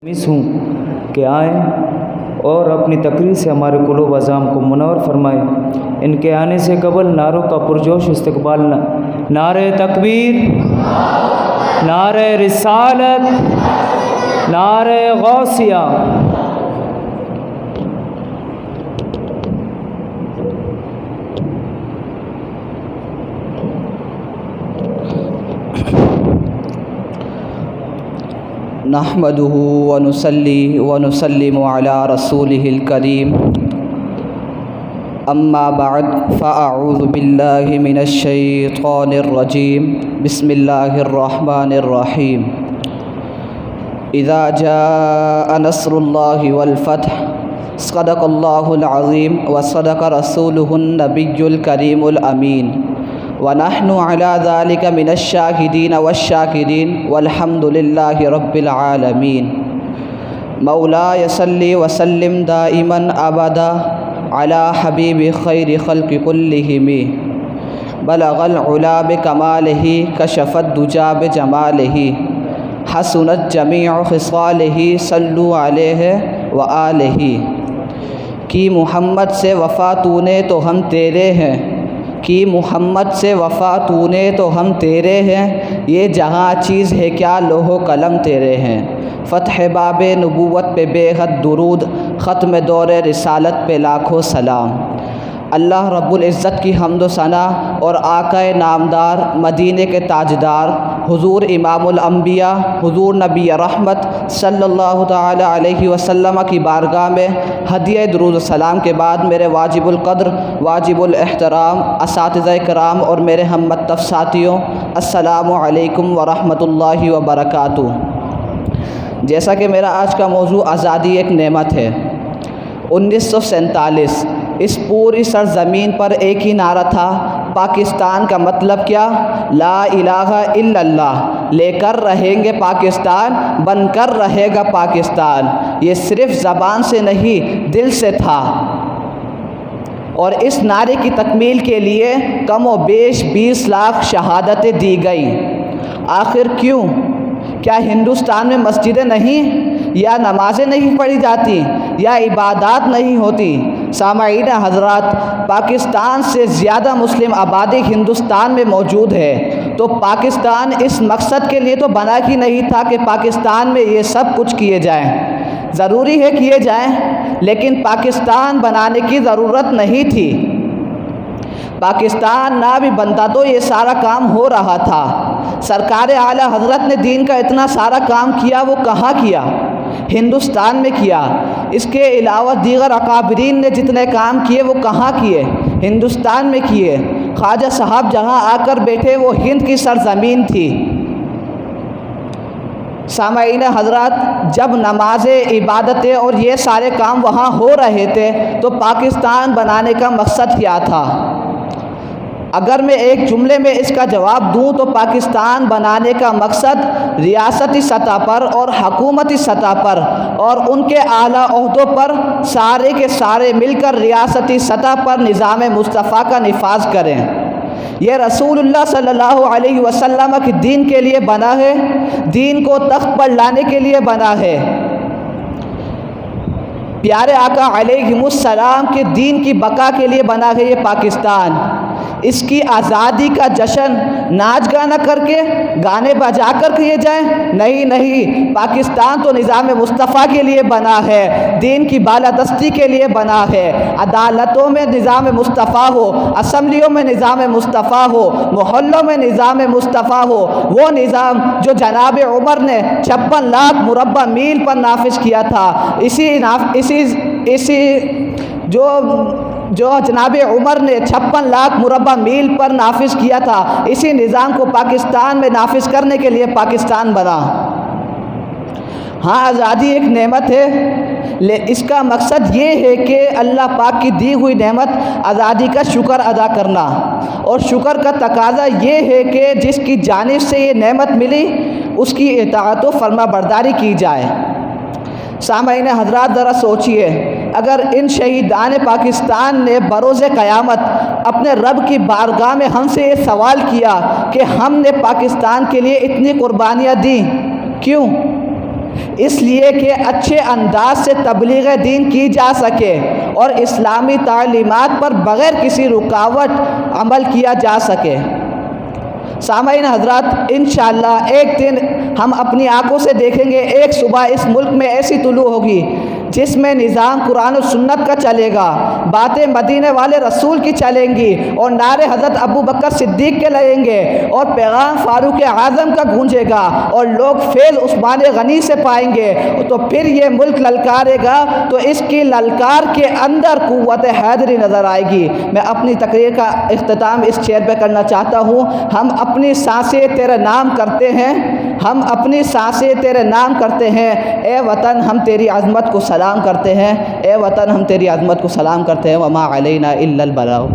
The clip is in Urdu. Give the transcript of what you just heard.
مس ہوں کہ آئیں اور اپنی تقریر سے ہمارے قلوب اذام کو منور فرمائیں۔ ان کے آنے سے قبل نعروں کا پرجوش استقبال نعرہ تکبیر، نعرہ رسالت، نعرہ غوثیہ۔ نحمده ونصلي ونسلم على رسوله الكريم اما بعد فاعوذ بالله من الشيطان الرجيم بسم الله الرحمن الرحيم اذا جاء نصر الله والفتح صدق الله العظيم وصدق رسوله النبي الكريم الامين ونحن على ذلك من الشاهدين والشاكرين والحمد لله رب العالمين مولاي صل وسلم دائما ابدا على حبيب خير خلق كلهم بلغ العلا بكماله كشف الدجى بجماله حسنت جميع خصاله صلوا عليه وآلہ۔ کی محمد سے وفا تو نے تو ہم تیرے ہیں، کی محمد سے وفا تو نے تو ہم تیرے ہیں، یہ جہاں چیز ہے کیا لوح و قلم تیرے ہیں۔ فتح باب نبوت پہ بے حد درود، ختم دور رسالت پہ لاکھوں سلام۔ اللہ رب العزت کی حمد و ثنا اور آقا نامدار مدینے کے تاجدار حضور امام الانبیاء حضور نبی رحمت صلی اللہ تعالی علیہ وسلم کی بارگاہ میں ہدیہ درود و سلام کے بعد میرے واجب القدر واجب الاحترام اساتذہ کرام اور میرے ہم مکتب ساتھیوں، السلام علیکم ورحمۃ اللہ وبرکاتہ۔ جیسا کہ میرا آج کا موضوع آزادی ایک نعمت ہے، 1947 اس پوری سرزمین پر ایک ہی نعرہ تھا، پاکستان کا مطلب کیا؟ لا الہ الا اللہ، لے کر رہیں گے پاکستان، بن کر رہے گا پاکستان۔ یہ صرف زبان سے نہیں دل سے تھا، اور اس نعرے کی تکمیل کے لیے کم و بیش 20 لاکھ شہادتیں دی گئیں۔ آخر کیوں؟ کیا ہندوستان میں مسجدیں نہیں، یا نمازیں نہیں پڑھی جاتی، یا عبادات نہیں ہوتی؟ سامعین حضرات، پاکستان سے زیادہ مسلم آبادی ہندوستان میں موجود ہے، تو پاکستان اس مقصد کے لیے تو بنا ہی نہیں تھا کہ پاکستان میں یہ سب کچھ کیے جائیں۔ ضروری ہے کیے جائیں، لیکن پاکستان بنانے کی ضرورت نہیں تھی۔ پاکستان نہ بھی بنتا تو یہ سارا کام ہو رہا تھا۔ سرکار اعلیٰ حضرت نے دین کا اتنا سارا کام کیا، وہ کہاں کیا؟ ہندوستان میں کیا۔ اس کے علاوہ دیگر اکابرین نے جتنے کام کیے وہ کہاں کیے؟ ہندوستان میں کیے۔ خواجہ صاحب جہاں آ کر بیٹھے وہ ہند کی سرزمین تھی۔ سامعین حضرات، جب نمازیں، عبادتیں اور یہ سارے کام وہاں ہو رہے تھے تو پاکستان بنانے کا مقصد کیا تھا؟ اگر میں ایک جملے میں اس کا جواب دوں تو پاکستان بنانے کا مقصد ریاستی سطح پر اور حکومتی سطح پر اور ان کے اعلیٰ عہدوں پر سارے کے سارے مل کر ریاستی سطح پر نظام مصطفیٰ کا نفاذ کریں۔ یہ رسول اللہ صلی اللہ علیہ وسلم کے دین کے لیے بنا ہے، دین کو تخت پر لانے کے لیے بنا ہے۔ پیارے آقا علیہ السلام کے دین کی بقا کے لیے بنا ہے یہ پاکستان۔ اس کی آزادی کا جشن ناچ گانا کر کے، گانے بجا کر کیے جائیں؟ نہیں، پاکستان تو نظام مصطفیٰ کے لیے بنا ہے، دین کی بالادستی کے لیے بنا ہے۔ عدالتوں میں نظام مصطفیٰ ہو، اسمبلیوں میں نظام مصطفیٰ ہو، محلوں میں نظام مصطفیٰ ہو، وہ نظام جو جناب عمر نے 56 لاکھ مربع میل پر نافذ کیا تھا، جو جناب عمر نے 56 لاکھ مربع میل پر نافذ کیا تھا، اسی نظام کو پاکستان میں نافذ کرنے کے لیے پاکستان بنا۔ ہاں، آزادی ایک نعمت ہے، اس کا مقصد یہ ہے کہ اللہ پاک کی دی ہوئی نعمت آزادی کا شکر ادا کرنا، اور شکر کا تقاضا یہ ہے کہ جس کی جانب سے یہ نعمت ملی اس کی اطاعت و فرما برداری کی جائے۔ سامعین حضرات، ذرا سوچئے، اگر ان شہیدان پاکستان نے بروز قیامت اپنے رب کی بارگاہ میں ہم سے یہ سوال کیا کہ ہم نے پاکستان کے لیے اتنی قربانیاں دیں، کیوں؟ اس لیے کہ اچھے انداز سے تبلیغ دین کی جا سکے اور اسلامی تعلیمات پر بغیر کسی رکاوٹ عمل کیا جا سکے۔ سامعین حضرات، انشاءاللہ ایک دن ہم اپنی آنکھوں سے دیکھیں گے، ایک صبح اس ملک میں ایسی طلوع ہوگی جس میں نظام قرآن و سنت کا چلے گا، باتیں مدینے والے رسول کی چلیں گی، اور نعرے حضرت ابو بکر صدیق کے لگیں گے، اور پیغام فاروق اعظم کا گونجے گا، اور لوگ فیض عثمان غنی سے پائیں گے، تو پھر یہ ملک للکارے گا، تو اس کی للکار کے اندر قوت حیدری نظر آئے گی۔ میں اپنی تقریر کا اختتام اس شعر پہ کرنا چاہتا ہوں۔ ہم اپنی سانسیں تیرے نام کرتے ہیں، ہم اپنی سانسیں تیرے نام کرتے ہیں، اے وطن ہم تیری عظمت کو سلام کرتے ہیں، اے وطن ہم تیری عظمت کو سلام کرتے ہیں، وما علینا الا البلاغ۔